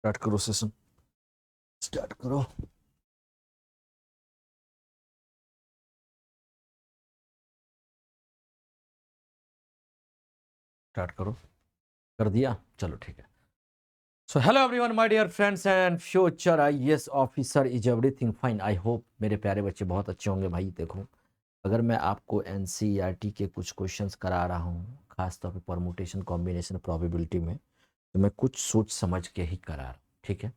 Start करो session, start करो। Start करो, कर दिया, चलो ठीक है। So hello everyone, my dear friends and future IAS officer, is everything fine? I hope मेरे प्यारे बच्चे बहुत अच्छे होंगे। भाई देखो, अगर मैं आपको एनसीईआरटी के कुछ क्वेश्चंस करा रहा हूँ, खासतौर पे परमुटेशन, कॉम्बिनेशन, प्रोबेबिलिटी में, तो मैं कुछ सोच समझ के ही करा रहा हूँ, ठीक है।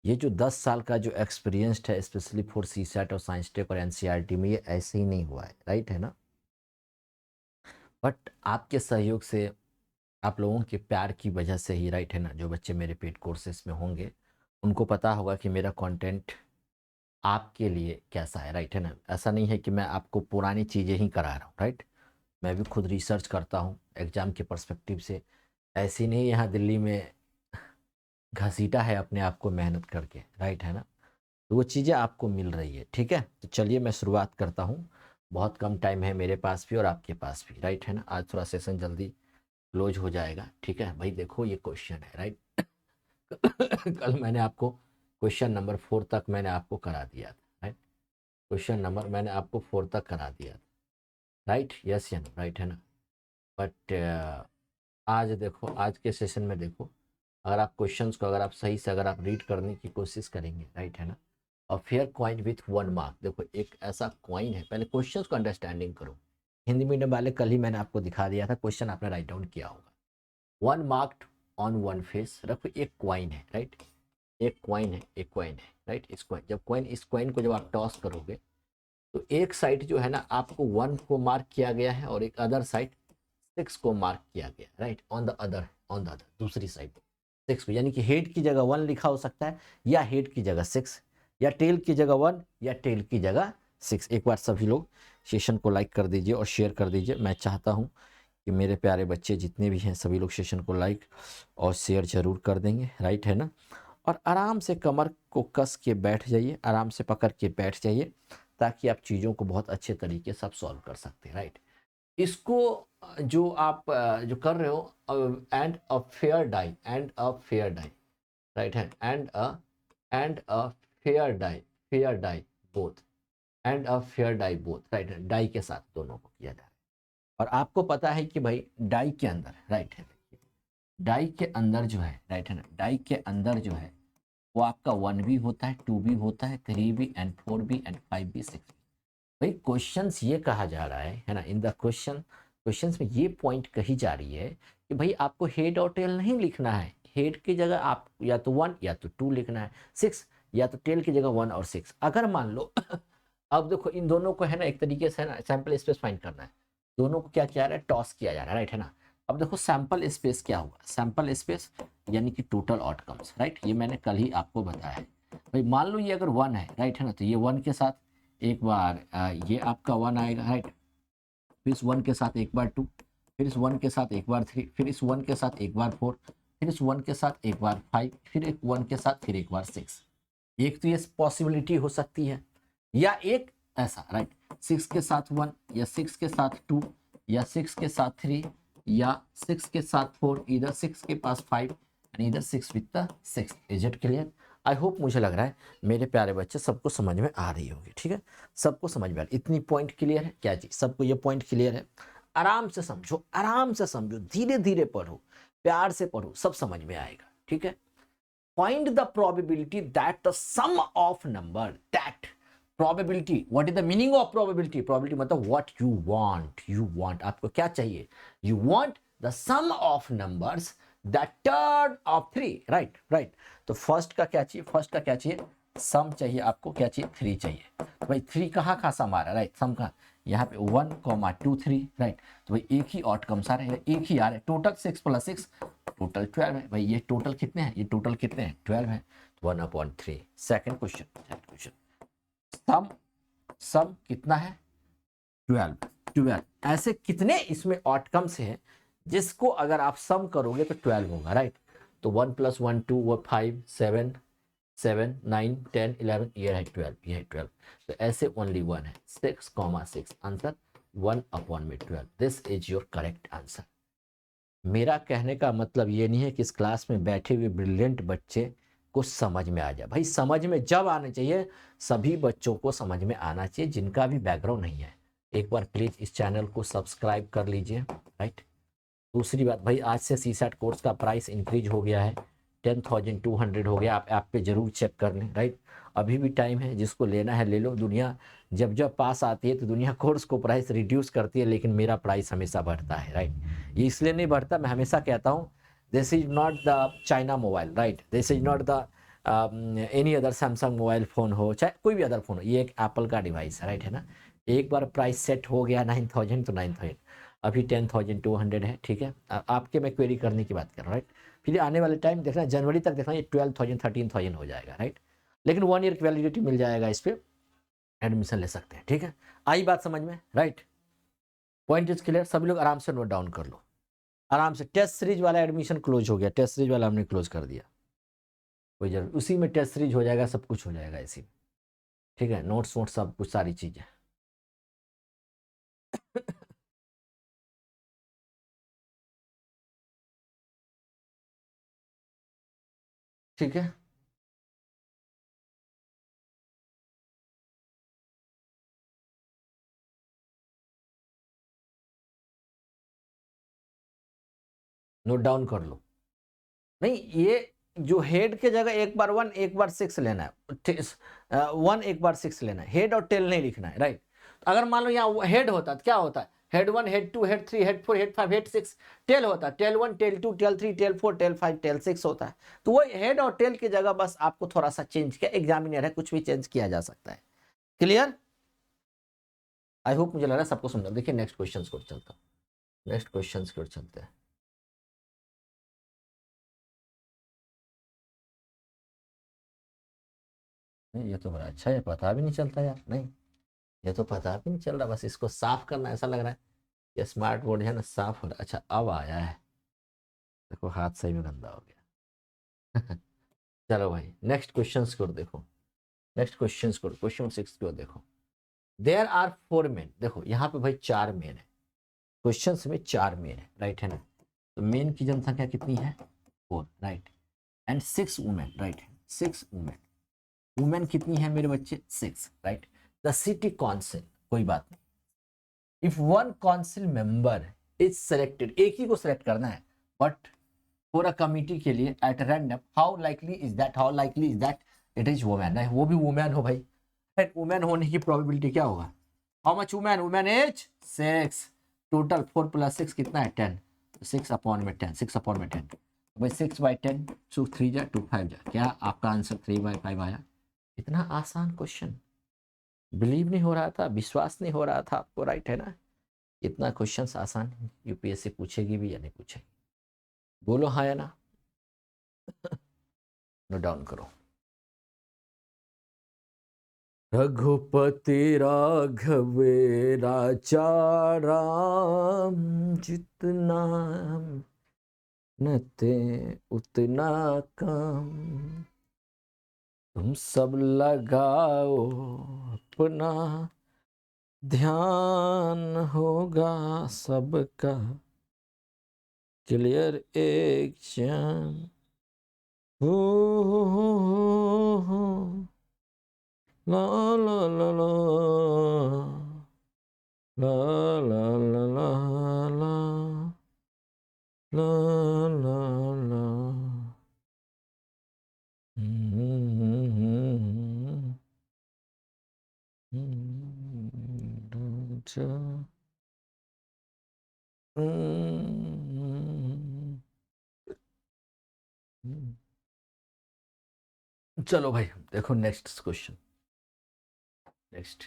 ये जो 10 साल का जो एक्सपीरियंस्ड है, स्पेशली फॉर सीसैट और साइंस टेक और एनसीईआरटी में, ये ऐसे ही नहीं हुआ है, राइट है ना। बट आपके सहयोग से, आप लोगों के प्यार की वजह से ही, राइट है ना, जो बच्चे मेरे पेड कोर्सेज में होंगे उनको पता होगा कि मेरा कंटेंट आपके लिए कैसा है, राइट है ना। ऐसा नहीं है कि मैं आपको पुरानी चीज़ें ही करा रहा हूँ, राइट। मैं भी खुद रिसर्च करता हूँ एग्ज़ाम के पर्सपेक्टिव से। ऐसी नहीं यहाँ दिल्ली में घसीटा है अपने आप को मेहनत करके, राइट है ना। तो वो चीज़ें आपको मिल रही है, ठीक है। तो चलिए मैं शुरुआत करता हूँ। बहुत कम टाइम है मेरे पास भी और आपके पास भी, राइट है ना। आज थोड़ा सेशन जल्दी क्लोज हो जाएगा, ठीक है भाई। देखो ये क्वेश्चन है, राइट। कल मैंने आपको क्वेश्चन नंबर 4 तक मैंने आपको करा दिया था, राइट। क्वेश्चन नंबर मैंने आपको 4 तक करा दिया था, राइट, यस या नो, राइट है ना। बट आज देखो, आज के सेशन में देखो, अगर आप क्वेश्चंस को अगर आप सही से अगर आप रीड करने की कोशिश करेंगे, राइट है ना। और फेयर कॉइन विथ 1 मार्क, देखो एक ऐसा कॉइन है, पहले क्वेश्चंस को अंडरस्टैंडिंग करो। हिंदी मीडियम वाले कल ही मैंने आपको दिखा दिया था, क्वेश्चन आपने राइट डाउन किया होगा। 1 मार्क्ड ऑन 1 फेस, रखो एक क्वाइन है, राइट। एक क्वाइन है, एक क्वाइन है, राइट। इस क्वाइन, जब क्वाइन, इस क्वाइन को जब आप टॉस करोगे तो एक साइड जो है ना आपको 1 को मार्क किया गया है और एक अदर साइड 6 को मार्क किया गया, राइट। ऑन द अदर दूसरी साइड 6 को, यानी कि हेड की जगह 1 लिखा हो सकता है, या हेड की जगह 6, या टेल की जगह 1, या टेल की जगह 6। एक बार सभी लोग सेशन को लाइक कर दीजिए और शेयर कर दीजिए। मैं चाहता हूँ कि मेरे प्यारे बच्चे जितने भी हैं सभी लोग सेशन को लाइक और शेयर जरूर कर देंगे, राइट है ना। और आराम से कमर को कस के बैठ जाइए, आराम से पकड़ के बैठ जाइए, ताकि आप चीज़ों को बहुत अच्छे तरीके से आप सॉल्व कर सकते हैं, राइट। इसको जो आप जो कर रहे हो, and a fair die, and a fair die, right है, and a fair die, fair die both, and a fair die both, right है। डाई के साथ दोनों को किया जाए। और आपको पता है कि भाई डाई के अंदर, राइट है, डाई के अंदर जो है, राइट है ना, डाई के अंदर जो है वो आपका 1 भी होता है, 2 भी होता है, 3 भी, एंड 4 भी, एंड 5 भी, 6 भी। भाई क्वेश्चंस ये कहा जा रहा है ना, इन द क्वेश्चंस में ये पॉइंट कही जा रही है कि भाई आपको हेड और टेल नहीं लिखना है। हेड की जगह आप या तो 1 या तो 2 लिखना है, 6 या तो टेल की जगह 1 और 6। अगर मान लो अब देखो इन दोनों को है ना एक तरीके से है ना सैंपल स्पेस फाइंड करना है। दोनों को क्या किया जा रहा है, टॉस किया जा रहा है, राइट है ना। अब देखो सैंपल स्पेस क्या होगा, सैंपल स्पेस यानी कि टोटल आउटकम्स, राइट। ये मैंने कल ही आपको बताया है। भाई मान लो ये अगर 1 है, राइट है ना, तो ये 1 के साथ एक बार ये आपका 1 आएगा, राइट। फिर इस 1 के साथ एक बार 2, फिर इस 1 के साथ एक बार 3, फिर इस 1 के साथ एक बार 4, फिर इस 1 के साथ एक बार 5, फिर एक 1 के साथ फिर एक बार 6। एक तो ये पॉसिबिलिटी हो सकती है, या एक ऐसा, राइट, 6 के साथ 1, या 6 के साथ 2, या 6 के साथ 3, या 6 के साथ 4, इधर 6 के पास 5 एंड इधर 6 with the 6। Is it clear? I hope, मुझे लग रहा है मेरे प्यारे बच्चे सबको समझ में आ रही होगी, ठीक है। सबको समझ में आ रही, इतनी पॉइंट क्लियर है क्या जी? सबको ये पॉइंट क्लियर है? आराम से समझो, आराम से समझो, धीरे धीरे पढ़ो, प्यार से पढ़ो, सब समझ में आएगा, ठीक है। Find the probability that the sum of number, that probability, what is the meaning of probability? Probability मतलब what you want, you want, आपको क्या चाहिए? You want the sum of numbers that turn of 3, right, right। तो first का क्या चाहिए, first का क्या चाहिए, सम चाहिए आपको, क्या चाहिए, 3 चाहिए। तो भाई 3 कहाँ कहाँ सम आ रहा है, राइट, सम का यहाँ पे 1,2,3, राइट। तो भाई एक ही आउटकम्स आ रहे हैं, एक ही आ रहे हैं, टोटल 6 + 6 टोटल 12 है। भाई ये टोटल कितने हैं, ये टोटल कितने हैं, 12 है, 1/3। सेकंड क्वेश्चन, सम, सम कितना है, 12, 12। ऐसे कितने इसमें आउटकम्स हैं जिसको अगर आप सम करोगे तो 12 होगा, राइट। तो 1 + 1 2, वो 5 7 7 9 10 11, ये है 12, ये है 12। तो ऐसे ओनली वन है, 6,6, answer 1/12। This is your correct answer. मेरा कहने का मतलब ये नहीं है कि इस क्लास में बैठे हुए ब्रिलियंट बच्चे को समझ में आ जाए। भाई समझ में जब आना चाहिए, सभी बच्चों को समझ में आना चाहिए जिनका भी बैकग्राउंड नहीं है। एक बार प्लीज़ इस चैनल को सब्सक्राइब कर लीजिए, राइट। दूसरी बात भाई, आज से सीसैट कोर्स का प्राइस इंक्रीज हो गया है, 10,200 हो गया। आप ऐप पे जरूर चेक कर लें, राइट। अभी भी टाइम है, जिसको लेना है ले लो। दुनिया जब जब पास आती है तो दुनिया कोर्स को प्राइस रिड्यूस करती है, लेकिन मेरा प्राइस हमेशा बढ़ता है, राइट। ये इसलिए नहीं बढ़ता, मैं हमेशा कहता हूँ this is not the China mobile, right. This is not the any other Samsung mobile phone हो, चाहे कोई भी अदर फ़ोन हो, ये एक एप्पल का डिवाइस है, राइट, है ना। एक बार प्राइस सेट हो गया 9,000 तो 9,000, अभी 10,200 है, ठीक है। आपके मैं क्वेरी करने की बात कर रहा हूँ, राइट। फिर आने वाले टाइम देखना, जनवरी तक देखना, ये 12,000 13,000 हो जाएगा, राइट। लेकिन 1 ईयर की वैलिडिटी मिल जाएगा, इस पर एडमिशन ले सकते हैं, ठीक है। आई बात समझ में, राइट। पॉइंट इज क्लियर, सभी लोग आराम से नोट डाउन कर लो, आराम से। टेस्ट सीरीज वाला एडमिशन क्लोज हो गया, टेस्ट सीरीज वाला हमने क्लोज कर दिया, कोई जरूर उसी में टेस्ट सीरीज हो जाएगा, सब कुछ हो जाएगा इसी में, ठीक है। नोट्स वोट्स सब कुछ, सारी चीज़ें। ठीक है, नोट डाउन कर लो। नहीं, ये जो हेड के जगह एक बार 1 एक बार 6 लेना है, 1 एक बार 6 लेना है, हेड और टेल नहीं लिखना है, राइट। अगर मान लो यहाँ हेड होता तो क्या होता है, head 1 head 2 head 3 head 4 head 5 head 6, tail होता है tail 1 tail 2 tail 3 tail 4 tail 5 tail 6 होता है। तो वो हेड और टेल की जगह बस आपको थोड़ा सा चेंज किया, एग्जामिनर है, कुछ भी चेंज किया जा सकता है। क्लियर? आई होप, मुझे लग रहा है सबको समझा। देखिए नेक्स्ट क्वेश्चन की ओर चलता हूँ, नेक्स्ट क्वेश्चन की ओर चलते हैं। नहीं, ये तो बड़ा अच्छा है, पता भी नहीं चलता यार। नहीं, ये तो पता भी नहीं चल रहा, बस इसको साफ करना, ऐसा लग रहा है ये स्मार्ट बोर्ड है ना, साफ हो रहा है। अच्छा अब आया है, देखो हाथ सही में गंदा हो गया। चलो भाई नेक्स्ट क्वेश्चन की ओर देखो, नेक्स्ट क्वेश्चन की ओर, क्वेश्चन 6 की ओर देखो। देयर आर 4 मेन, देखो यहाँ पे भाई 4 मेन है, क्वेश्चन में 4 मेन है, राइट, है ना। तो मेन की जनसंख्या कितनी है, 4, right. And 6 women, right, 6 women. Women कितनी है मेरे बच्चे, 6, राइट। द सिटी काउंसिल, कोई बात नहीं। If one council member is selected, एक ही को सेलेक्ट करना है, बट फॉर अ कमिटी के लिए at random, how likely is that, how likely is that it is women, है वो भी वुमेन हो भाई। वुमेन होने की प्रोबेबिलिटी क्या होगा, how much women, women is 6, total 4 + 6 कितना है 10, 6 अपॉन में 10, 6 अपॉन में 10, भाई 6/10, 2 3 जा 2 5 जा, क्या आपका आंसर 3/5 आया। इतना आसान क्वेश्चन, बिलीव नहीं हो रहा था, विश्वास नहीं हो रहा था आपको, राइट, है ना। इतना क्वेश्चन आसान यूपीएससी पूछेगी भी या नहीं पूछेगी, बोलो हाँ या ना। नोट डाउन करो। रघुपति राघव राजा राम, जितना नते उतना कम, तुम सब लगाओ अपना ध्यान, होगा सबका क्लियर एक क्षण। हो हो, ला ला ला ला ला ला ला ला ला ला ला ला। चलो भाई देखो नेक्स्ट क्वेश्चन, नेक्स्ट।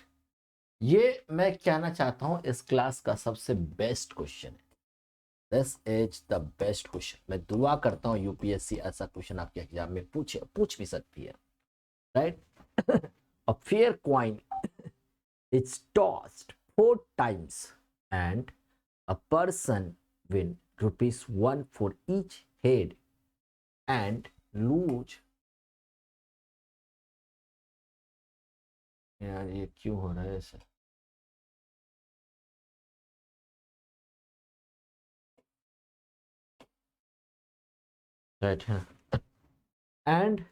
ये मैं कहना चाहता हूं इस क्लास का सबसे बेस्ट क्वेश्चन है, this is the best question. मैं दुआ करता हूं यूपीएससी ऐसा क्वेश्चन आपके एग्जाम में पूछ भी सकती है, right. A fair coin is tossed 4 times and a person win ₹1 for each head and lose। यार ये क्यों हो रहा है ऐसा, राइट है, and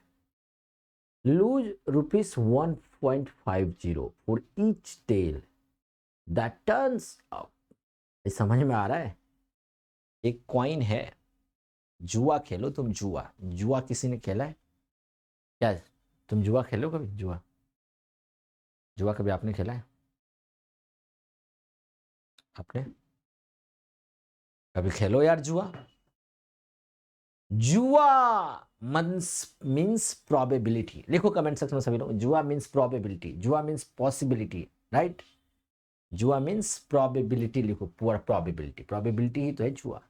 lose rupees 1.50 for each tail that turns up। ये समझ में आ रहा है? एक कॉइन है, जुआ खेलो तुम, जुआ जुआ किसी ने खेला है क्या? तुम जुआ खेलो कभी? जुआ जुआ कभी आपने खेला है? आपने कभी खेलो यार जुआ। जुआ मीन्स प्रोबेबिलिटी। लिखो कमेंट सेक्शन में सभी लोग, जुआ मीन्स प्रोबेबिलिटी, जुआ मीन्स पॉसिबिलिटी, राइट? जुआ मीन्स प्रोबेबिलिटी, लिखो पूरा प्रोबेबिलिटी, प्रोबेबिलिटी ही तो है जुआ।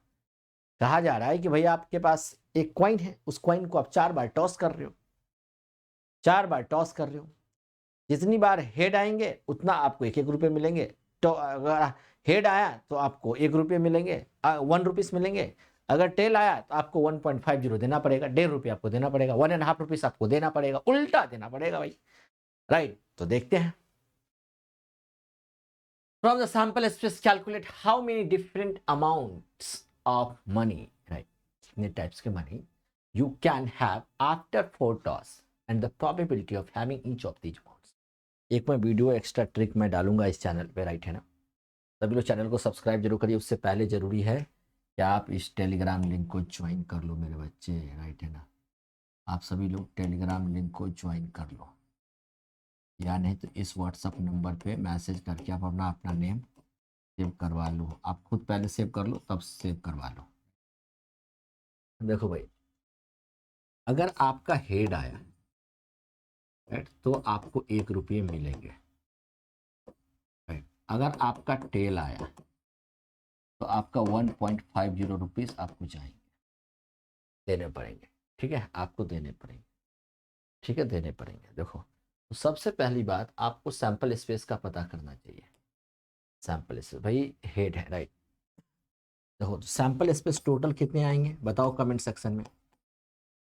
कहा जा रहा है कि भाई आपके पास एक कॉइन है, उस कॉइन को आप 4 बार टॉस कर रहे हो, 4 बार टॉस कर रहे हो, जितनी बार हेड आएंगे उतना आपको 1-1 रुपये मिलेंगे। तो अगर हेड आया तो आपको 1 रुपये मिलेंगे, 1 रुपीज मिलेंगे। अगर टेल आया तो आपको 1.50 देना पड़ेगा, 1.5 रुपये आपको देना पड़ेगा, 1.5 रुपीज आपको देना पड़ेगा, उल्टा देना पड़ेगा भाई, राइट? तो देखते हैं। From the sample space calculate how many different amounts of money, right? कितने टाइप्स के money you can have after 4 toss and the probability of having each of these amounts। एक मैं वीडियो एक्स्ट्रा ट्रिक मैं डालूंगा इस channel पे, right है ना? सभी लोग चैनल को सब्सक्राइब जरूर करिए। उससे पहले जरूरी है कि आप इस टेलीग्राम लिंक को ज्वाइन कर लो मेरे बच्चे, राइट है ना? आप सभी लोग टेलीग्राम लिंक को ज्वाइन कर लो, या नहीं तो इस व्हाट्सअप नंबर पे मैसेज करके आप अपना नेम सेव करवा लो। आप खुद पहले सेव कर लो, तब सेव करवा लो। देखो भाई, अगर आपका हेड आया, राइट, तो आपको 1 रुपये मिलेंगे, राइट? अगर आपका टेल आया तो आपका 1.50 रुपीज़ आपको चाहिए, देने पड़ेंगे, ठीक है? आपको देने पड़ेंगे, ठीक है, देने पड़ेंगे। देखो, तो सबसे पहली बात आपको सैंपल स्पेस का पता करना चाहिए। सैंपल स्पेस भाई हेड है, राइट? देखो, तो सैंपल स्पेस टोटल कितने आएंगे बताओ कमेंट सेक्शन में।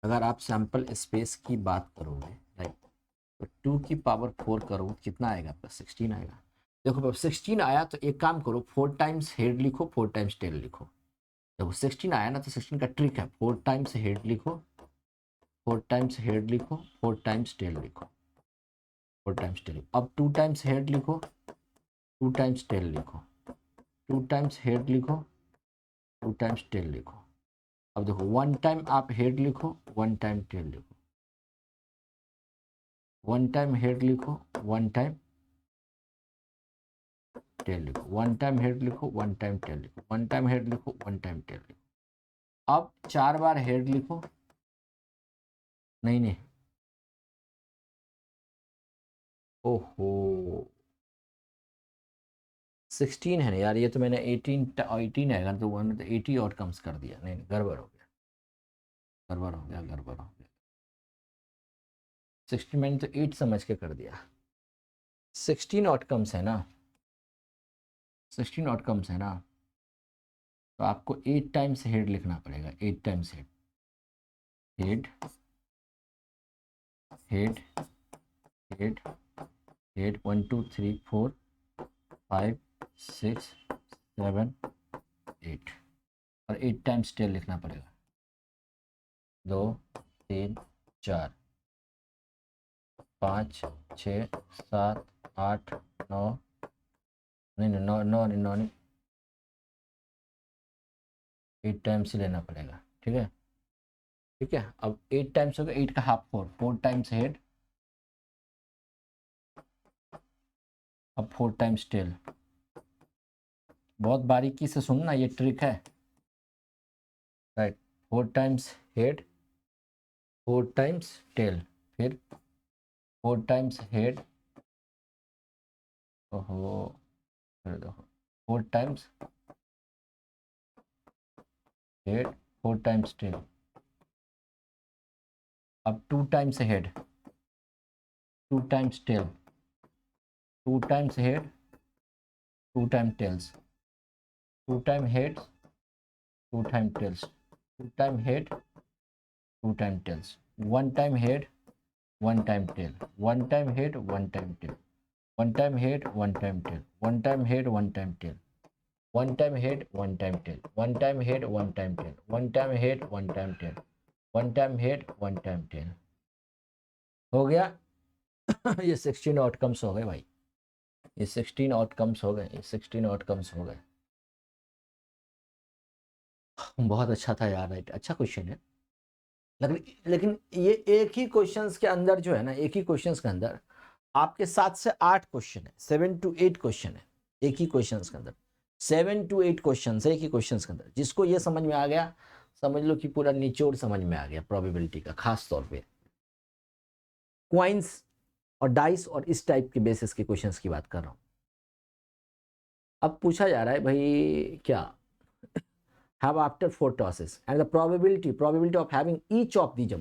अगर आप सैंपल स्पेस की बात करोगे, राइट, तो 2 की पावर 4 करोगे, कितना आएगा आपका? 16 आएगा। देखो, जब 16 आया तो एक काम करो, 4 टाइम्स हेड लिखो, 4 टाइम्स टेल लिखो। देखो 16 आया ना, तो 16 का ट्रिक है, 4 टाइम्स हेड लिखो, 4 टाइम्स हेड लिखो, 4 टाइम्स टेल लिखो, 4 टाइम्स टेल। अब 2 टाइम्स हेड लिखो, 2 टाइम्स टेल लिखो, 2 टाइम्स हेड लिखो, 2 टाइम्स टेल लिखो। अब देखो, 1 टाइम आप हेड लिखो, 1 टाइम टेल लिखो, 1 टाइम हेड लिखो, 1 टाइम टेल लिखो, 1 टाइम हेड लिखो, 1 टाइम टेल लिखो, 1 टाइम हेड लिखो, 1 टाइम टेल लिखो। अब 4 बार हेड लिखो, नहीं नहीं, ओहो 16 है ना यार, ये तो मैंने 18 आएगा तो 1 तो 80 और कम्स कर दिया। नहीं, गड़बड़ हो गया, गड़बड़ हो गया, गड़बड़ हो गया। 16 मैंने तो 8 समझ के कर दिया। 16 आउटकम्स है ना, 16 आउटकम्स है ना, तो आपको 8 टाइम्स हेड लिखना पड़ेगा, 8 times head, head head head head, 1 2 3 4 5 6 7 8, और 8 टाइम्स टेल लिखना पड़ेगा, 2 3 4 5 6 7 8 9, नहीं नहीं, 9 9 नहीं, 9 नहीं, 8 टाइम्स ही लेना पड़ेगा, ठीक है? ठीक है, अब 8 टाइम्स हो गया, 8 का हाफ 4, 4 टाइम्स हेड, अब 4 टाइम्स टेल। बहुत बारीकी से सुनना, ये ट्रिक है, right? 4 times head, 4 times tail, फिर 4 टाइम्स हेड, ओहो, फिर देखो 4 टाइम्स हेड, 4 टाइम्स टेल। अब 2 times head, 2 times tail, 2 times head, 2 time tails, 2 time head, 2 time tails, 2 time head, 2 time tails, 1 time head, 1 time tail, 1 time head, 1 time tail, 1 time head, 1 time tail, 1 time head, 1 time tail, 1 time head, 1 time tail, 1 time head, 1 time tail, 1 time head, 1 time tail, 1 time head 1 time tell हो गया। ये 16 outcomes हो गए भाई, ये 16 outcomes हो गए, ये 16 आउटकम्स हो गए। बहुत अच्छा था यार, राइट, अच्छा क्वेश्चन है। लेकिन ये एक ही क्वेश्चंस के अंदर जो है ना, एक ही क्वेश्चंस के अंदर आपके 7 से 8 क्वेश्चन है, 7 to 8 क्वेश्चन है एक ही क्वेश्चंस के अंदर, 7 to 8 क्वेश्चन है एक ही क्वेश्चंस के अंदर। जिसको ये समझ में आ गया, समझ लो कि पूरा निचोड़ समझ में आ गया प्रोबेबिलिटी का, खास तौर पे क्वाइंस और डाइस और इस टाइप के बेसिस के क्वेश्चंस की बात कर रहा हूँ। अब पूछा जा रहा है भाई क्या, have after 4 tosses and the probability of having each of these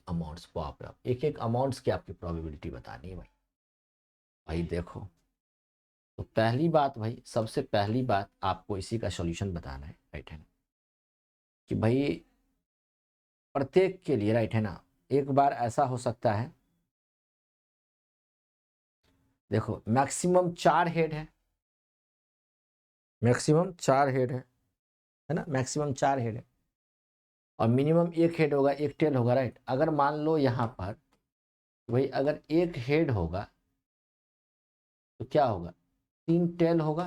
amounts, बाप रे, एक एक अमाउंट्स की आपकी प्रोबेबिलिटी बतानी है भाई। भाई देखो, तो पहली बात भाई, सबसे पहली बात आपको इसी का सॉल्यूशन बताना है, राइट है ना, कि भाई प्रत्येक के लिए, राइट है ना, एक बार ऐसा हो सकता है, देखो मैक्सिमम 4 हेड है, मैक्सिमम 4 हेड है ना, मैक्सिमम 4 हेड है, और मिनिमम 1 हेड होगा, 1 टेल होगा, राइट। अगर मान लो यहाँ पर भाई अगर 1 हेड होगा तो क्या होगा, 3 टेल होगा,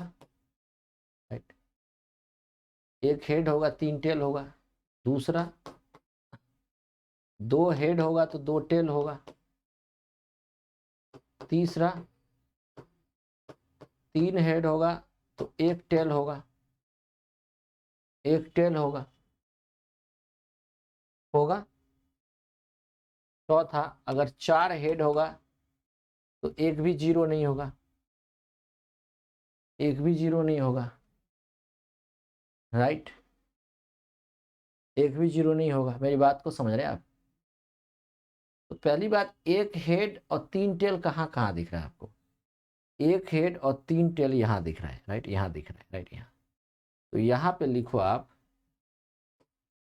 राइट, 1 हेड होगा 3 टेल होगा। दूसरा 2 हेड होगा तो 2 टेल होगा। तीसरा 3 हेड होगा तो 1 टेल होगा, 1 टेल होगा होगा। चौथा अगर 4 हेड होगा तो एक भी जीरो नहीं होगा, एक भी जीरो नहीं होगा, राइट, एक भी जीरो नहीं होगा। मेरी बात को समझ रहे हैं आप? तो पहली बात, 1 हेड और 3 टेल कहाँ कहाँ दिख रहा है आपको, 1 हेड और 3 टेल यहाँ दिख रहा है, राइट, यहाँ दिख रहा है, राइट, यहाँ। तो यहाँ पे लिखो आप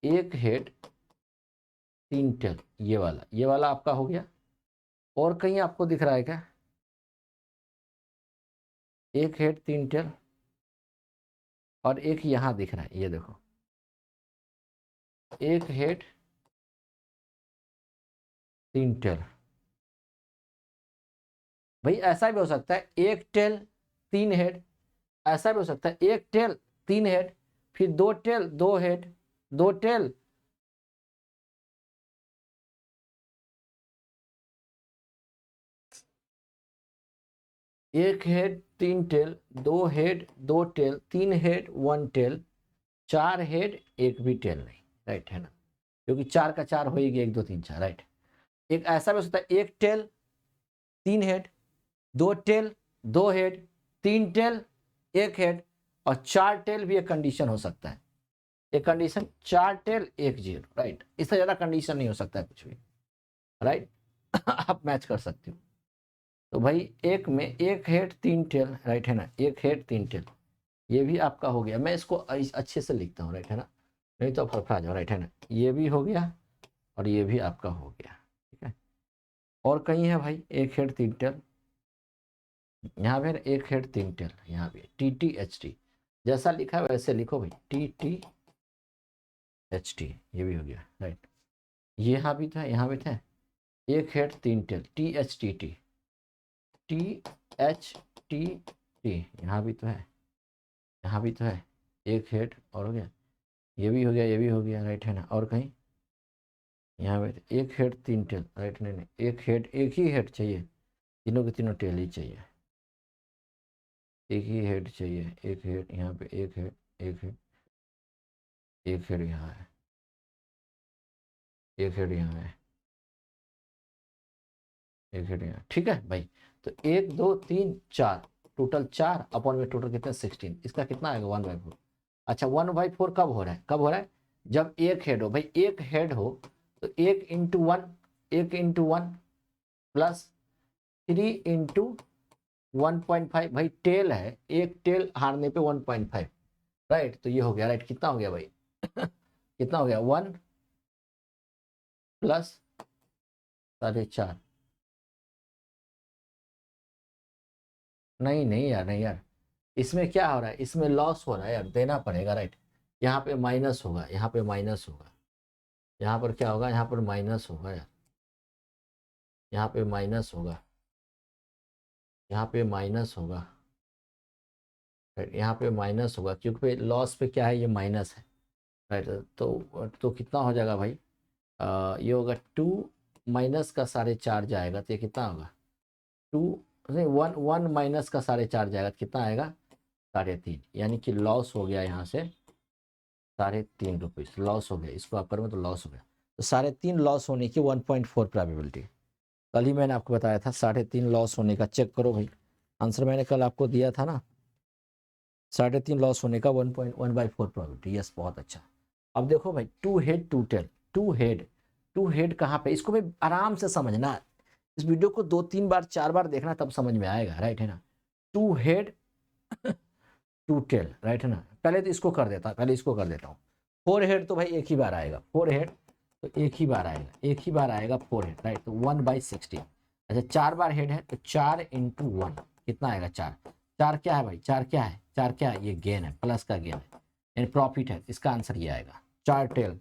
1 हेड 3 टेल, ये वाला आपका हो गया। और कहीं आपको दिख रहा है क्या, 1 हेड 3 टेल, और एक यहाँ दिख रहा है, ये देखो 1 हेड 3 टेल। भाई ऐसा भी हो सकता है 1 टेल 3 हेड, ऐसा भी हो सकता है 1 टेल 3 हेड, फिर 2 टेल 2 हेड, 2 टेल, एक head 3 tail, 2 head 2 tail, 3 head 1 tail, 4 head एक भी टेल नहीं, राइट है ना, क्योंकि 4 का 4 हो ही गया, 1 2 3 4, राइट। एक ऐसा भी हो सकता है 1 tail 3 head, 2 tail 2 head, 3 tail 1 head, और 4 टेल भी एक कंडीशन हो सकता है, एक कंडीशन 4 टेल 1 जीरो, राइट। इससे ज्यादा कंडीशन नहीं हो सकता है कुछ भी, राइट। आप मैच कर सकते हो। तो भाई एक में 1 हेड 3 टेल, राइट है ना, 1 हेड 3 टेल, ये भी आपका हो गया। मैं इसको अच्छे से लिखता हूँ, राइट है ना, नहीं तो फड़फड़ा जाओ, राइट है ना, ये भी हो गया और ये भी आपका हो गया, ठीक है। और कहीं है भाई 1 हेड 3 टेल, यहाँ पे 1 हेड 3 टेल, यहाँ पे TTHT, जैसा लिखा है वैसे लिखो भाई, TTHT, ये भी हो गया, राइट। ये यहाँ भी था, यहाँ भी था 1 हेड 3 टेल, THTT, THTT, यहाँ भी तो है, यहाँ भी तो है 1 हेड, और हो गया, ये भी हो गया, ये भी हो गया, राइट है ना। और कहीं यहाँ पे 1 हेड 3 टेल, राइट, नहीं नहीं, 1 हेड, एक ही हेड चाहिए, तीनों के तीनों टेल ही चाहिए, एक ही हेड चाहिए, 1 हेड यहाँ पे, 1 हेड, 1 हेड, 1 हेड यहाँ है, 1 हेड यहाँ है, 1 हेड यहाँ, ठीक है भाई। तो 1 2 3 4, टोटल 4 अपॉन में टोटल कितना 16, इसका कितना आएगा 1/4। अच्छा 1/4 कब हो रहा है, कब हो रहा है, जब 1 हेड हो भाई, 1 हेड हो तो 1 इंटू 1, 1 इंटू 1 प्लस 3 इंटू 1.5, भाई टेल है, एक टेल हारने पे 1.5, राइट। तो ये हो गया, राइट, कितना हो गया भाई कितना हो गया, 1 प्लस 4.5, नहीं नहीं यार, नहीं यार, इसमें क्या हो रहा है, इसमें लॉस हो रहा है यार, देना पड़ेगा, राइट। यहाँ पे माइनस होगा, यहाँ पे माइनस होगा, यहाँ पर क्या होगा, यहाँ पर माइनस होगा यार, यहाँ पे माइनस होगा, यहाँ पे माइनस होगा, राइट, यहाँ पे माइनस होगा क्योंकि लॉस पे क्या है, ये माइनस है, राइट। तो कितना हो जाएगा भाई, ये होगा 2 माइनस का 4.5 जाएगा, तो ये कितना होगा 2 नहीं 1 माइनस का 4.5 जाएगा, तो कितना आएगा 3.5, यानी कि लॉस हो गया यहाँ से 3.5 रुपीज़ लॉस हो गया, इसको आप करोगे तो लॉस हो गया। तो 3.5 लॉस होने की 1.4 प्रोबेबिलिटी, कल ही मैंने आपको बताया था 3.5 लॉस होने का, चेक करो भाई, आंसर मैंने कल आपको दिया था ना, 3.5 लॉस होने का 1.1/4 प्रोबेबिलिटी। यस, बहुत अच्छा। अब देखो भाई, two head two tail, two head कहाँ पे, इसको भी आराम से समझना, इस वीडियो को 2-3 बार 4 बार देखना, तब समझ में आएगा, राइट है ना। Two head two tail, right है ना। पहले तो इसको कर देता, पहले इसको कर देता हूँ। 4 हेड तो भाई एक ही बार आएगा, 4 हेड तो एक ही बार आएगा, एक ही बार आएगा 4 हेड, राइट। तो 1/16, अच्छा 4 बार हेड है तो 4 × 1 कितना आएगा 4, 4 क्या है भाई, 4 क्या है, 4 क्या है, ये गेन है, प्लस का गेन है, यानी प्रॉफिट है, इसका आंसर ये आएगा। 4 टेल,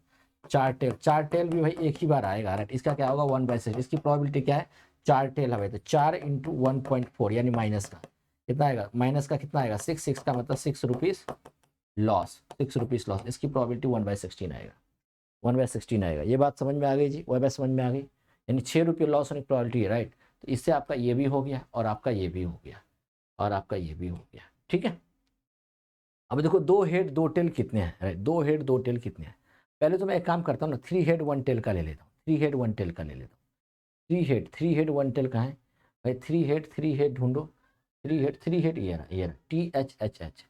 4 टेल भी भाई एक ही बार आएगा, राइट। इसका क्या होगा 1/6, इसकी प्रोबेबिलिटी क्या है, 4 टेल है भाई, तो 4 × 1.4 यानी माइनस का कितना आएगा, माइनस का कितना आएगा 6 का मतलब 6 रुपीज़ लॉस, 6 रुपीज़ लॉस, इसकी प्रोबेबिलिटी 1/16 आएगा, 1/16 आएगा। ये बात समझ में आ गई जी, वह बात समझ में आ गई, यानी 6 रुपये लॉस होने की प्रोबेबिलिटी है, राइट। तो इससे आपका ये भी हो गया और आपका ये भी हो गया और आपका ये भी हो गया, ठीक है। अब देखो 2 हेड 2 टेल कितने हैं, राइट, 2 हेड 2 टेल कितने हैं। पहले तो मैं एक काम करता हूँ ना, 3 हेड 1 टेल का ले लेता हूँ, 3 हेड 1 टेल का ले लेता हूँ। 3 हेड 1 टेल कहाँ है भाई, 3 हेड ढूंढो, 3 हेड ये रहा, ये रहा, THHH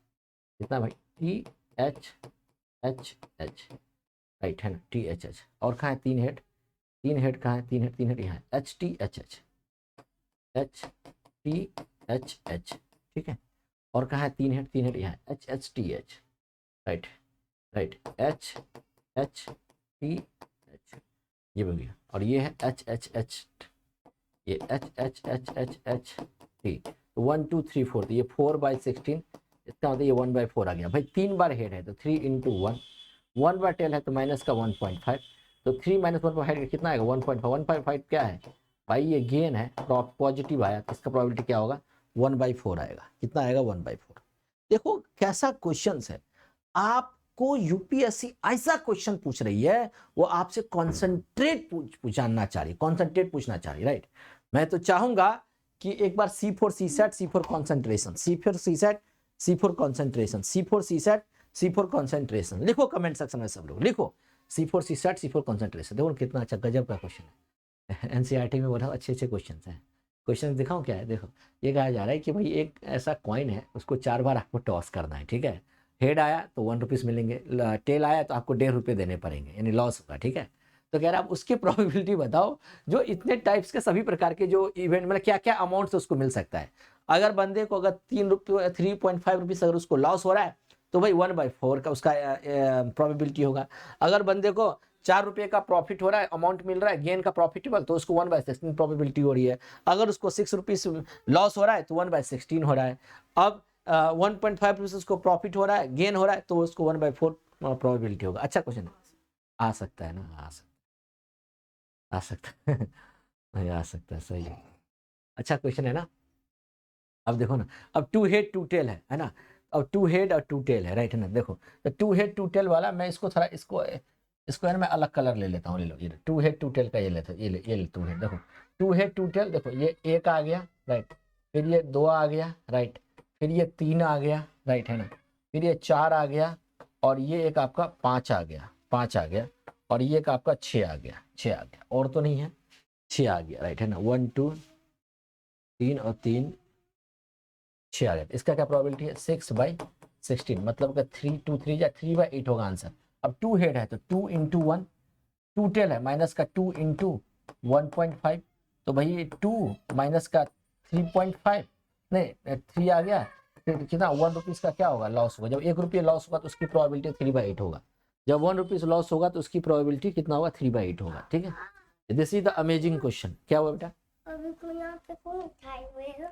कितना भाई, THHH, राइट है ना, THH। और कहाँ है 3 हेड, 3 हेड कहाँ है, 3 हेड यहाँ है, HTHH, HTHH, ठीक है। और कहाँ है 3 हेड, 3 हेड यहाँ है, HHTH, राइट, राइट, HHTH, ये बन गया। और ये है HHH, ये HHHHT, तो 1 2 3 4, तो ये 4/16, इसका मतलब ये 1/4 आ गया भाई। 3 बार हेड है तो 3 × 1, 1 बार टेल है तो माइनस का 1.5, तो 3 - 1.5 कितना आएगा 1.5, 1.5 क्या है भाई, ये गेन है, पॉजिटिव आया, तो इसका प्रोबेबिलिटी क्या होगा 1/4 आएगा, कितना आएगा 1/4। देखो कैसा क्वेश्चन है, आपको यूपीएससी ऐसा क्वेश्चन पूछ रही है, वो आपसे कॉन्सेंट्रेट जानना चाह रही, कॉन्सेंट्रेट पूछना चाह रही, राइट। मैं तो चाहूंगा कि एक बार C4 CSAT C4 concentration, C4 CSAT C4 concentration, C4 CSAT C4 concentration लिखो कमेंट सेक्शन में, सब लोग लिखो C4 CSAT C4 कॉन्सेंट्रेशन। देखो कितना अच्छा गजब का क्वेश्चन है, एनसीईआरटी में बहुत अच्छे अच्छे क्वेश्चन हैं। क्वेश्चन दिखाऊं क्या है, देखो ये कहा जा रहा है कि भाई एक ऐसा कॉइन है, उसको 4 बार आपको टॉस करना है, ठीक है। हेड आया तो 1 रुपीज़ मिलेंगे, टेल आया तो आपको 1.5 रुपये देने पड़ेंगे, यानी लॉस होगा, ठीक है। तो कह रहा है आप उसकी प्रोबेबिलिटी बताओ जो इतने टाइप्स के सभी प्रकार के जो इवेंट, मतलब क्या क्या अमाउंट से उसको मिल सकता है। अगर बंदे को अगर 3 रुपये 3.5 रुपीज़ अगर उसको लॉस हो रहा है तो भाई 1/4 का उसका प्रोबेबिलिटी होगा। अगर बंदे को 4 रुपये का प्रॉफिट हो रहा है, अमाउंट मिल रहा है गेन का प्रॉफिटेबल, तो उसको 1/16 प्रोबेबिलिटी हो रही है। अगर उसको 6 रुपीज़ लॉस हो रहा है तो 1/16 हो रहा है। अब 1.5 रुपीज़ उसको प्रॉफिट हो रहा है, गेन हो रहा है, तो उसको 1/4 प्रोबेबिलिटी होगा। अच्छा क्वेश्चन आ सकता है ना, आ सकता है नहीं आ सकता है, सही है, अच्छा क्वेश्चन है ना। अब देखो ना, अब 2 हेड 2 टेल है ना, अब 2 हेड और 2 टेल है, राइट है ना। देखो तो 2 हेड 2 टेल वाला मैं इसको थोड़ा इसको है ना मैं अलग कलर ले लेता हूँ, ले लो ये 2 हेड 2 टेल का ये लेता हूँ, ये ले 2 हेड, देखो 2 हेड 2 टेल, देखो ये 1 आ गया, राइट, फिर ये 2 आ गया, राइट, फिर ये 3 आ गया, राइट है ना, फिर ये 4 आ गया, और ये एक आपका 5 आ गया, 5 आ गया, और ये एक आपका 6 आ गया, 6 आ गया, और तो नहीं है, 6 आ गया, राइट है ना। 1 2 3 और 3 6 आ गया। इसका क्या प्रोबेबिलिटी है 6/16, मतलब कि 3 2 3 या 3/8 होगा आंसर। अब 2 हेड है तो 2 × 1, 2 टेल है माइनस का 2 × 1.5, तो भाई 2 माइनस का 3.5, नहीं 3 आ गया, फिर कितना 1 रुपीज़ का क्या होगा लॉस होगा। जब 1 रुपये लॉस होगा तो उसकी प्रोबेबिलिटी 3/8 होगा, जब 1 रुपीज़ लॉस होगा तो उसकी प्रोबेबिलिटी कितना होगा 3/8 होगा, ठीक है। This is the amazing question. क्या हुआ बेटा,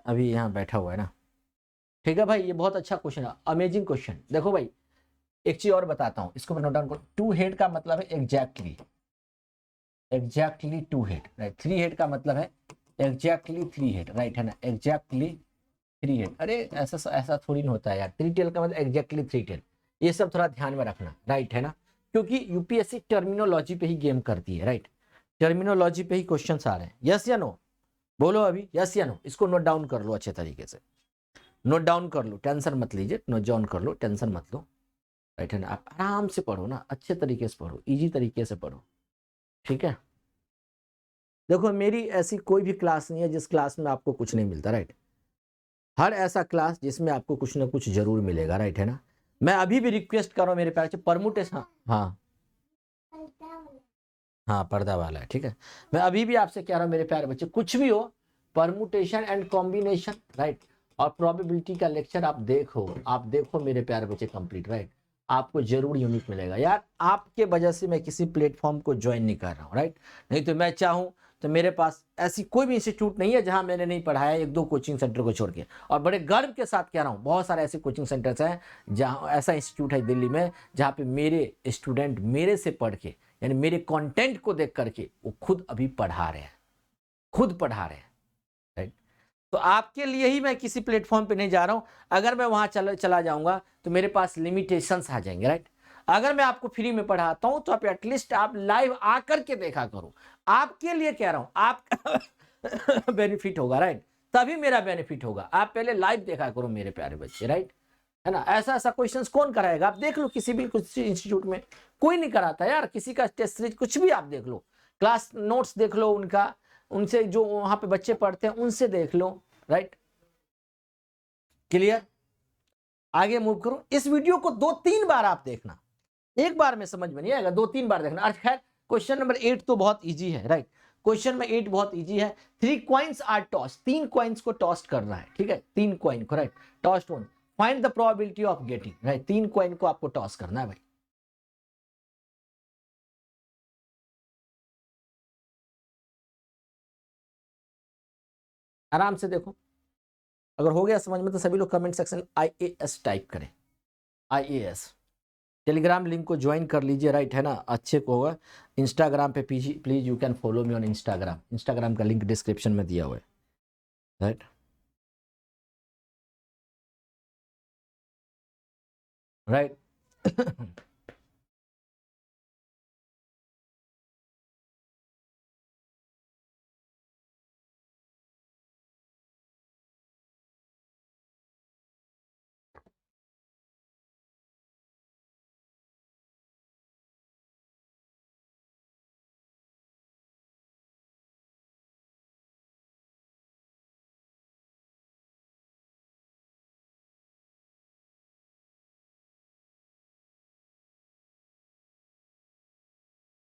अभी यहाँ बैठा हुआ है ना, ठीक है भाई, ये बहुत अच्छा क्वेश्चन है, अमेजिंग क्वेश्चन। देखो भाई एक चीज और बताता हूँ, इसको मैं नोट डाउन करो। टू हेड का मतलब है exactly, exactly two head, right. Three head का मतलब है एग्जैक्टली थ्री हेड, राइट है ना, एग्जैक्टली थ्री हेड। अरे ऐसा ऐसा थोड़ी ना होता है यार, थ्री टेल का मतलब एग्जैक्टली थ्री टेल। ये सब थोड़ा ध्यान में रखना, राइट है ना, क्योंकि यूपीएससी टर्मिनोलॉजी पे ही गेम करती है, राइट। टर्मिनोलॉजी पे ही क्वेश्चन आ रहे हैं। यस या नो, बोलो अभी यस या नो। इसको नोट डाउन कर लो अच्छे तरीके से, नोट डाउन कर लो, टेंशन मत लीजिए, नोट डाउन कर लो, टेंशन मत लो, राइट है ना। आप आराम से पढ़ो ना, अच्छे तरीके से पढ़ो, इजी तरीके से पढ़ो, ठीक है। देखो मेरी ऐसी कोई भी क्लास नहीं है जिस क्लास में आपको कुछ नहीं मिलता, राइट। हर ऐसा क्लास जिसमें आपको कुछ ना कुछ जरूर मिलेगा, राइट है ना। मैं अभी भी रिक्वेस्ट कर रहा हूँ मेरे प्यार से, परमुटेशन, हाँ हाँ पर्दा वाला है, ठीक है। मैं अभी भी आपसे कह रहा हूँ मेरे प्यारे बच्चे, कुछ भी हो, परमुटेशन एंड कॉम्बिनेशन, राइट, और प्रोबेबिलिटी का लेक्चर आप देखो, आप देखो मेरे प्यारे बच्चे कंप्लीट, राइट। आपको जरूर यूनिक मिलेगा यार। आपके वजह से मैं किसी प्लेटफॉर्म को ज्वाइन नहीं कर रहा हूँ, राइट। नहीं तो मैं चाहूँ तो मेरे पास ऐसी कोई भी इंस्टीट्यूट नहीं है जहां मैंने नहीं पढ़ाया, एक दो कोचिंग सेंटर को छोड़ के। और बड़े गर्व के साथ कह रहा हूँ, बहुत सारे ऐसे कोचिंग सेंटर्स हैं जहाँ, ऐसा इंस्टीट्यूट है दिल्ली में जहाँ पे मेरे स्टूडेंट मेरे से पढ़ के, यानी मेरे कंटेंट को देख करके वो खुद अभी पढ़ा रहे हैं, खुद पढ़ा रहे हैं, राइट। तो आपके लिए ही मैं किसी प्लेटफॉर्म पे नहीं जा रहा हूं। अगर मैं वहां चला जाऊंगा तो मेरे पास लिमिटेशंस आ जाएंगे, राइट। अगर मैं आपको फ्री में पढ़ाता हूं तो आप एटलीस्ट आप लाइव आकर के देखा करो। आपके लिए कह रहा हूं, आप बेनिफिट होगा, राइट। तभी मेरा बेनिफिट होगा। आप पहले लाइव देखा करो मेरे प्यारे बच्चे, राइट है ना। ऐसा ऐसा क्वेश्चंस कौन कराएगा, आप देख लो किसी भी कुछ इंस्टीट्यूट में कोई नहीं कराता यार। किसी का टेस्ट सीरीज कुछ भी आप देख लो, क्लास नोट्स देख लो उनका, उनसे जो वहां पे बच्चे पढ़ते हैं उनसे देख लो, राइट। क्लियर, आगे मूव करो। इस वीडियो को दो तीन बार आप देखना, एक बार में समझ में नहीं आएगा, दो तीन बार देखना। खैर क्वेश्चन नंबर 8 तो बहुत इजी है, राइट। क्वेश्चन नंबर 8 बहुत इजी है। थ्री कॉइन्स आर टॉस, तीन कॉइन्स को टॉस करना है, ठीक है, तीन कॉइन को, right. Toss one, find the probability of getting, right. तीन कॉइन को आपको टॉस करना है भाई। आराम से देखो, अगर हो गया समझ में तो सभी लोग कमेंट सेक्शन आईएएस टाइप करें, आईएएस। टेलीग्राम लिंक को ज्वाइन कर लीजिए, राइट है ना, अच्छे को होगा। इंस्टाग्राम पे please you can follow me on Instagram, Instagram का लिंक डिस्क्रिप्शन में दिया हुआ है, राइट। राइट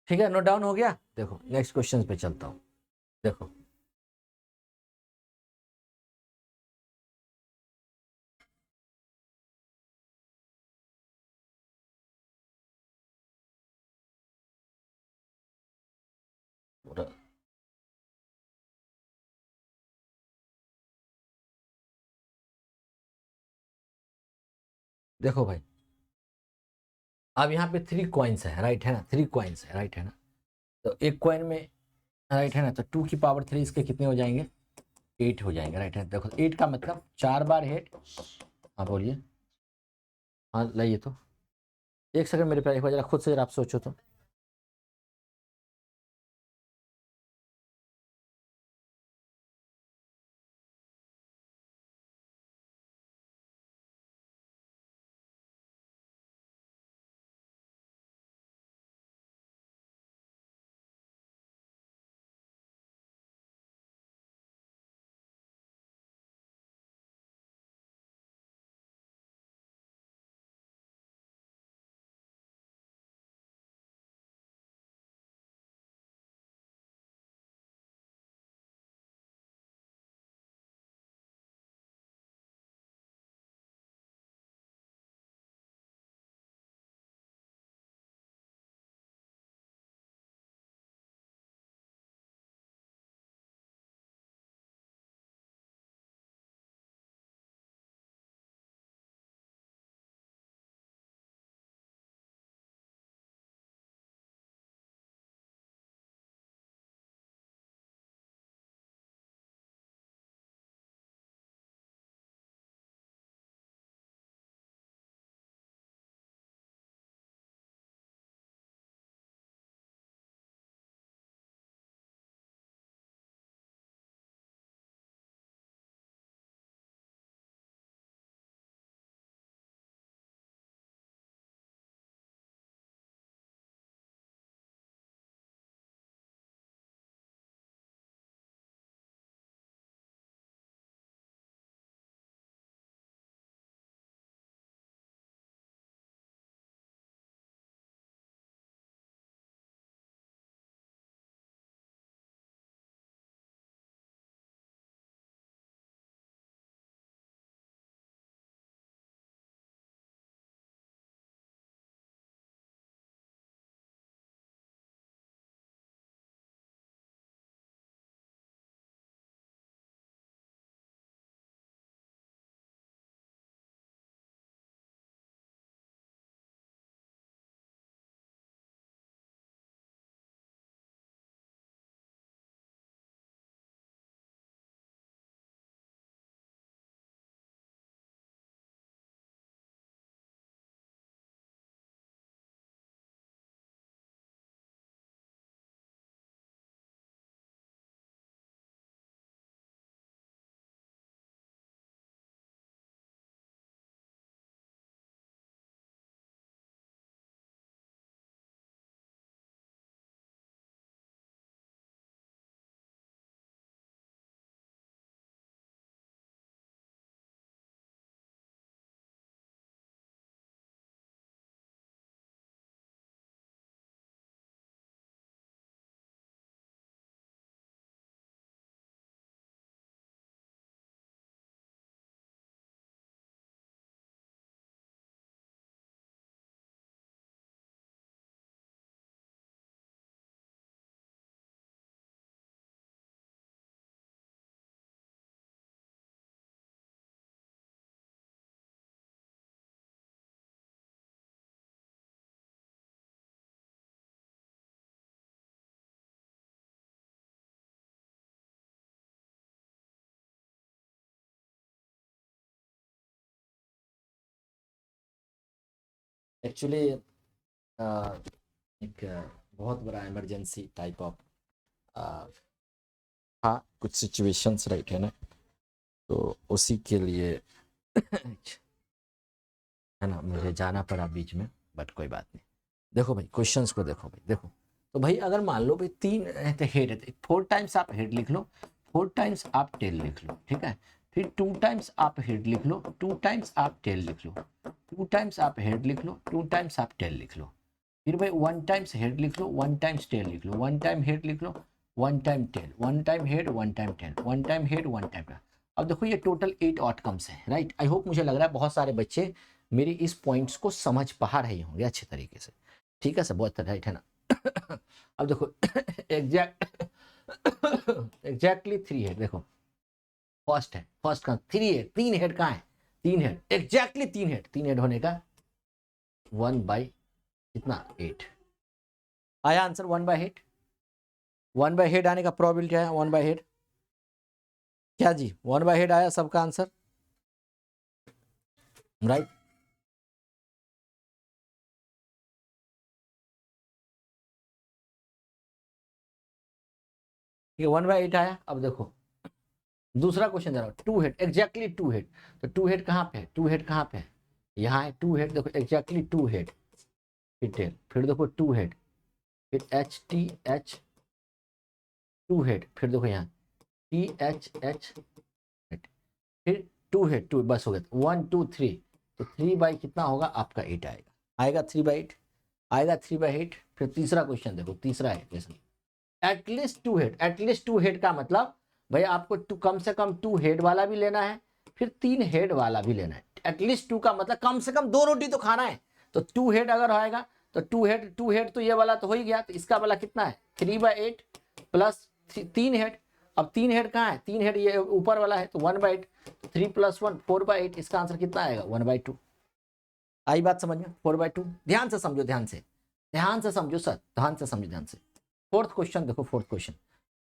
ठीक है, नोट डाउन हो गया। देखो नेक्स्ट क्वेश्चन पे चलता हूँ। देखो देखो भाई, अब यहाँ पे थ्री कॉइन्स है, राइट है ना, थ्री कॉइन्स है, राइट है ना। तो एक कॉइन में, राइट है ना, तो 2 की पावर 3 इसके कितने हो जाएंगे, 8 हो जाएंगे, राइट है। देखो 8 का मतलब 4 बार हेड। हाँ बोलिए, हाँ लाइए तो, एक सेकंड मेरे प्यारे, एक बार जरा खुद से जरा आप सोचो तो। एक्चुअली एक बहुत बड़ा इमरजेंसी टाइप ऑफ हाँ कुछ सिचुएशंस राइट है ना, तो उसी के लिए है ना मुझे जाना पड़ा बीच में, बट कोई बात नहीं। देखो भाई क्वेश्चंस को देखो भाई, देखो तो भाई अगर मान लो भाई 3 हेड है, 4 टाइम्स आप हेड लिख लो, 4 टाइम्स आप टेल लिख लो, ठीक है। फिर 2 टाइम्स आप हेड लिख लो, 2 टाइम्स आप टेल लिख लो, 2 टाइम्स आप हेड लिख लो, 2 टाइम्स आप टेल लिख लो। फिर भाई 1 टाइम्स हेड लिख लो, 1 टाइम्स टेल लिख लो, 1 टाइम हेड लिख लो, 1 time tail, 1 time head, 1 time tail, 1 time head, 1 time tail. अब देखो ये टोटल 8 आउटकम्स है, राइट। आई होप, मुझे लग रहा है बहुत सारे बच्चे मेरी इस पॉइंट्स को समझ पा रहे होंगे अच्छे तरीके से, ठीक है सर, बहुत राइट है ना। अब देखो एग्जैक्टली 3 हेड, देखो फर्स्ट है, फर्स्ट का 3 हेड, 3 हेड कहाँ है, 3 हेड, एग्जैक्टली 3 हेड, 3 हेड होने का 1 बाई कितना 8 आया answer, 1 by head, 1 by head आने का प्रोबेबिलिटी आया 1 बाई हेड, क्या जी 1 बाई हेड आया सबका आंसर, राइट। ये 1/8 आया। अब देखो दूसरा क्वेश्चन दे रहा हूँ, 2 हेड, एग्जैक्टली 2 हेड, तो 2 हेड कहाँ पे है, 2 हेड कहाँ पे है, यहाँ है 2 हेड, देखो एग्जैक्टली 2 हेड, फिर टेल, फिर देखो 2 हेड, फिर एच टी एच 2 हेड, फिर देखो यहाँ टी एच एच, फिर 2 हेड, 2 बस हो गया 1 2 3, तो 3 बाई कितना होगा आपका 8 आएगा, आएगा 3/8, आएगा 3/8। फिर तीसरा क्वेश्चन देखो, तीसरा है question, at least 2 head, at least 2 head का मतलब भाई आपको कम से कम 2 हेड वाला भी लेना है, फिर 3 हेड वाला भी लेना है। एटलीस्ट 2 का मतलब कम से कम 2 रोटी तो खाना है, तो 2 हेड अगर होएगा तो 2 हेड तो ये वाला तो हो ही गया, तो इसका वाला कितना है 3/8 प्लस 3 हेड। अब 3 हेड कहाँ है, 3 हेड ये ऊपर वाला है, तो 1/8, 3 + 1 4/8, इसका आंसर कितना आएगा 1/2। आई बात समझ में, 4/2, ध्यान से समझो, ध्यान से, ध्यान से समझो सर, ध्यान से समझो, ध्यान से। फोर्थ क्वेश्चन देखो, fourth question,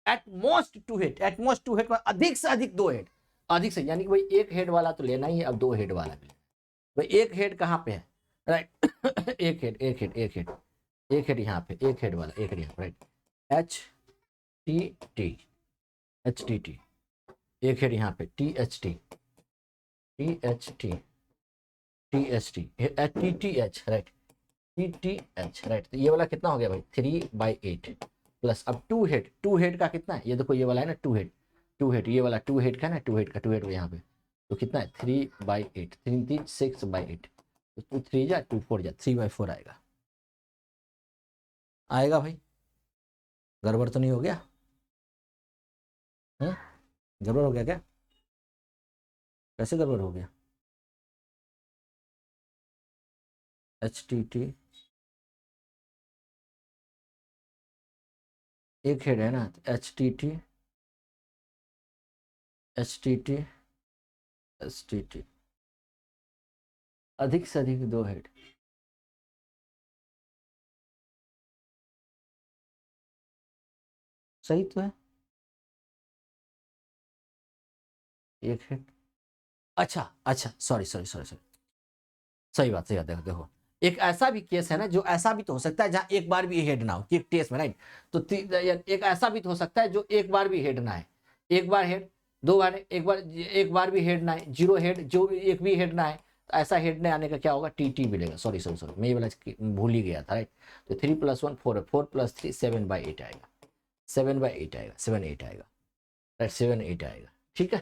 at most 2 head, at most 2 head, अधिक से अधिक 2 हेड, अधिक से, यानी कि भाई 1 हेड वाला तो लेना ही है, अब 2 हेड वाला भी लेना। भाई 1 हेड कहाँ पे है, right. 1 head, 1 head, 1 head, 1 head यहाँ पे, 1 हेड वाला, 1 हेड यहाँ, right. H T T, H T T, 1 head यहाँ पे, T H T, T H T, T H T, H T T H, right, T T H, right. तो ये वाला कितना हो गया भाई 3/8 प्लस, अब 2 हेड, 2 हेड का कितना है, ये देखो ये वाला है ना 2 हेड, 2 हेड, ये वाला 2 हेड का ना, 2 हेड का, 2 हेड यहाँ पे, तो कितना है 3/8, 3 3 6/8, तो 2 3 जा 2 4 जा 3/4 आएगा, आएगा भाई, गड़बड़ तो नहीं हो गया, है गड़बड़ हो गया क्या, कैसे गड़बड़ हो गया, एच टी टी, एक हेड है ना, H T T, H T T, H T T, अधिक से अधिक 2 हेड, सही तो है, 1 हेड, अच्छा अच्छा, सॉरी सॉरी सॉरी सॉरी, सही बात, सही बात, देखो देखो, एक ऐसा भी केस है ना, जो ऐसा भी तो हो सकता है जहां एक बार भी हेड ना हो, कि एक टेस्ट में, राइट। तो एक ऐसा भी तो हो सकता है जो एक बार भी हेड ना है, एक बार हेड, 2 बार, एक बार भी हेड ना है, 0 हेड, जो भी एक भी हेड ना है, तो ऐसा हेड नहीं आने का क्या होगा, टी टी मिलेगा, सॉरी सॉरी सॉरी, मैं ये वाला भूल ही गया था, राइट। तो 3 + 1 4, 4 + 3 7/8 आएगा, 7/8 आएगा, 7/8 आएगा, राइट, 7/8 आएगा, ठीक है।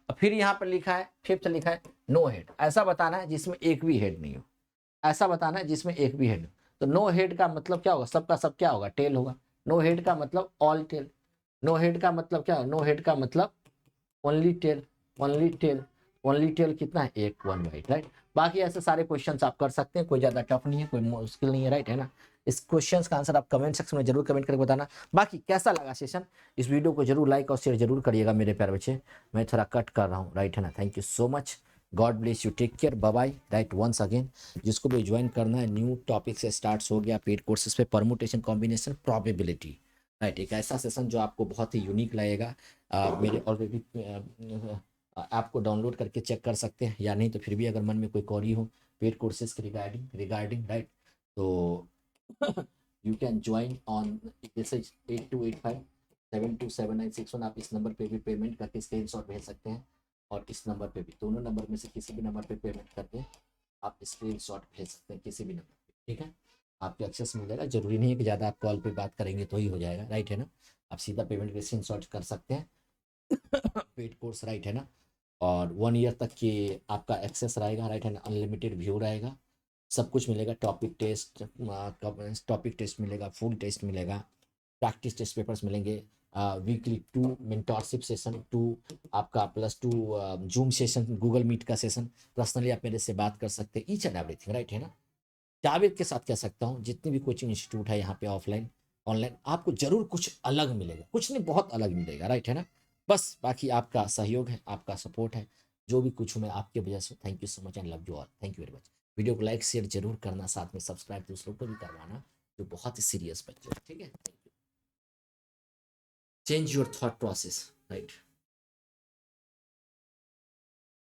और फिर यहाँ पर लिखा है, फिफ्थ लिखा है नो हेड, ऐसा बताना है जिसमें एक भी हेड नहीं हो, ऐसा बताना है जिसमें एक भी हेड हो। तो नो हेड का मतलब क्या होगा, सबका सब क्या होगा, टेल होगा। नो हेड का मतलब ऑल टेल, नो हेड का मतलब क्या, नो हेड का मतलब only tail, only tail, only tail कितना है, एक 1/8, राइट। बाकी ऐसे सारे क्वेश्चंस आप कर सकते हैं, कोई ज्यादा टफ नहीं है, कोई मुश्किल नहीं है, राइट है ना। इस क्वेश्चंस का आंसर आप कमेंट सेक्शन में जरूर कमेंट करके बताना। बाकी कैसा लगा सेशन, इस वीडियो को जरूर लाइक और शेयर जरूर करिएगा मेरे प्यारे बच्चे। मैं थोड़ा कट कर रहा हूँ, राइट है ना। Thank you so much, God bless you, take care, bye bye, right. Once again, जिसको भी ज्वाइन करना है, न्यू टॉपिक से स्टार्ट हो गया पेड कोर्सेज पे, परमुटेशन, कॉम्बिनेशन, प्रोबेबिलिटी, राइट। एक ऐसा सेशन जो आपको बहुत ही यूनिक लगेगा। मेरे ऑलरेडी ऐप को डाउनलोड करके चेक कर सकते हैं, या नहीं तो फिर भी अगर मन में कोई क्वेरी हो पेड कोर्सेज के रिगार्डिंग राइट। तो you can join on this is 8285 727961। आप इस नंबर पे भी पेमेंट करके स्क्रीनशॉट भेज सकते हैं, और इस नंबर पे भी, दोनों नंबर में से किसी भी नंबर पे पेमेंट करके आप स्क्रीनशॉट भेज सकते हैं किसी भी नंबर पे, ठीक है। आपको एक्सेस मिल जाएगा, जरूरी नहीं है कि ज़्यादा आप कॉल पे बात करेंगे तो ही हो जाएगा, राइट है ना। आप सीधा पेमेंट के स्क्रीनशॉट कर सकते हैं। पेड कोर्स, राइट है ना। और 1 ईयर तक के आपका एक्सेस रहेगा, राइट है ना। अनलिमिटेड व्यू रहेगा, सब कुछ मिलेगा। टॉपिक टेस्ट मिलेगा, फुल टेस्ट मिलेगा, प्रैक्टिस टेस्ट पेपर्स मिलेंगे, वीकली 2 मेंटोरशिप सेशन, 2 आपका +2 जूम सेशन, गूगल मीट का सेशन, पर्सनली आप मेरे से बात कर सकते हैं, ईच एंड एवरीथिंग, राइट है ना। जावेद के साथ कह सकता हूँ जितनी भी कोचिंग इंस्टीट्यूट है यहाँ पे, ऑफलाइन ऑनलाइन, आपको जरूर कुछ अलग मिलेगा, कुछ नहीं बहुत अलग मिलेगा, राइट है ना। बस बाकी आपका सहयोग है, आपका सपोर्ट है, जो भी कुछ हूँ मैं आपके वजह से। Thank you so much and love you all, thank you very much. Video को लाइक शेयर जरूर करना, साथ में सब्सक्राइब दूसरों को भी करवाना जो बहुत ही सीरियस बच्चे, ठीक है। Change your thought process, right.